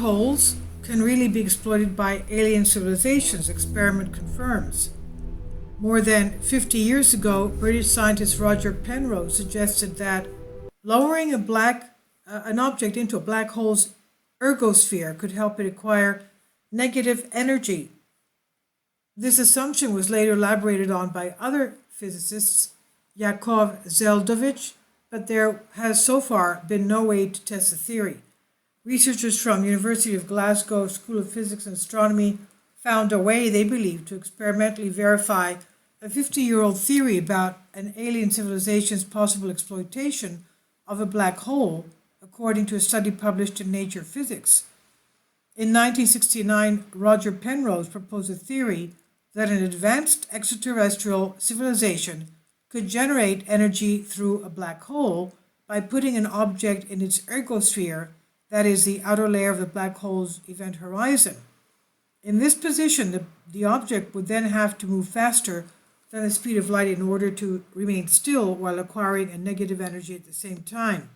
holes can really be exploited by alien civilizations, experiment confirms. More than 50 years ago, British scientist Roger Penrose suggested that lowering an object into a black hole's ergosphere could help it acquire negative energy. This assumption was later elaborated on by other physicists, Yakov Zeldovich, but there has so far been no way to test the theory. Researchers from University of Glasgow School of Physics and Astronomy found a way, they believe, to experimentally verify a 50-year-old theory about an alien civilization's possible exploitation of a black hole, according to a study published in Nature Physics. In 1969, Roger Penrose proposed a theory that an advanced extraterrestrial civilization could generate energy through a black hole by putting an object in its ergosphere, that is, the outer layer of the black hole's event horizon. In this position, the object would then have to move faster than the speed of light in order to remain still while acquiring a negative energy at the same time.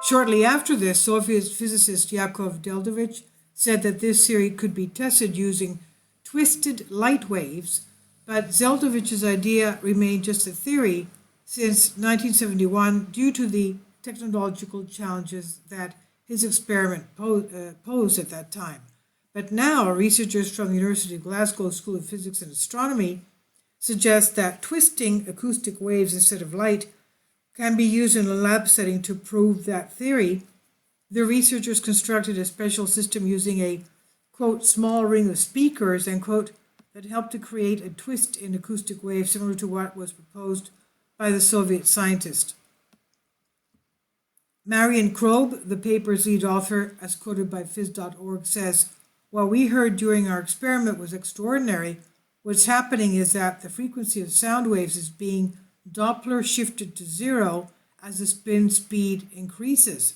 Shortly after this, Soviet physicist Yakov Zeldovich said that this theory could be tested using twisted light waves, but Zeldovich's idea remained just a theory since 1971 due to the technological challenges that his experiment posed at that time. But now, researchers from the University of Glasgow School of Physics and Astronomy suggest that twisting acoustic waves instead of light can be used in a lab setting to prove that theory. The researchers constructed a special system using a, quote, small ring of speakers, end quote, that helped to create a twist in acoustic waves similar to what was proposed by the Soviet scientist. Marian Krob, the paper's lead author, as quoted by phys.org, says, "What we heard during our experiment was extraordinary. What's happening is that the frequency of sound waves is being Doppler shifted to zero as the spin speed increases.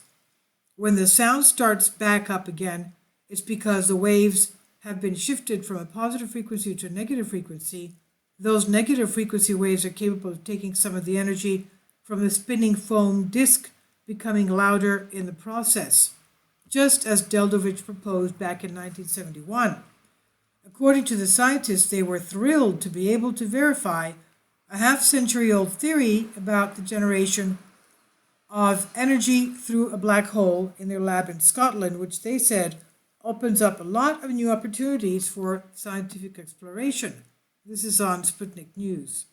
When the sound starts back up again, it's because the waves have been shifted from a positive frequency to a negative frequency. Those negative frequency waves are capable of taking some of the energy from the spinning foam disk, becoming louder in the process, just as Zeldovich proposed back in 1971. According to the scientists, they were thrilled to be able to verify a half-century-old theory about the generation of energy through a black hole in their lab in Scotland, which they said opens up a lot of new opportunities for scientific exploration." This is on Sputnik News.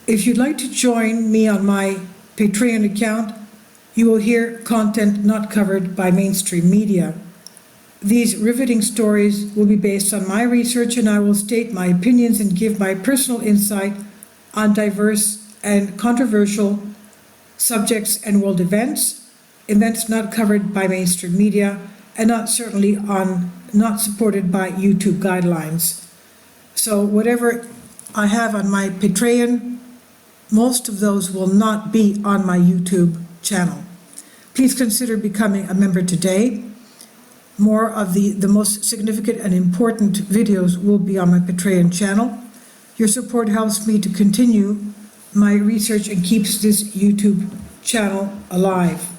If you'd like to join me on my Patreon account, you will hear content not covered by mainstream media. These riveting stories will be based on my research, and I will state my opinions and give my personal insight on diverse and controversial subjects and world events not covered by mainstream media, and not supported by YouTube guidelines. So whatever I have on my Patreon, most of those will not be on my YouTube channel. Please consider becoming a member today. More of the most significant and important videos will be on my Patreon channel. Your support helps me to continue my research and keeps this YouTube channel alive.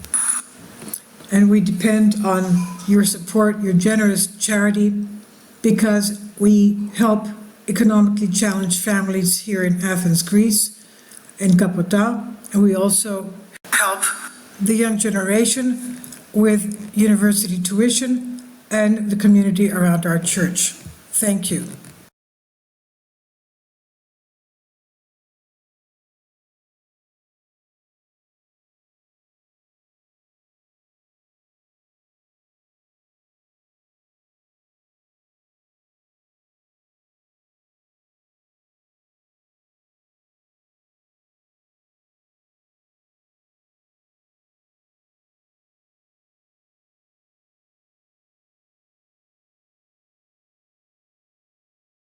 And we depend on your support, your generous charity, because we help economically challenged families here in Athens, Greece, in Kapota, and we also help the young generation with university tuition and the community around our church. Thank you.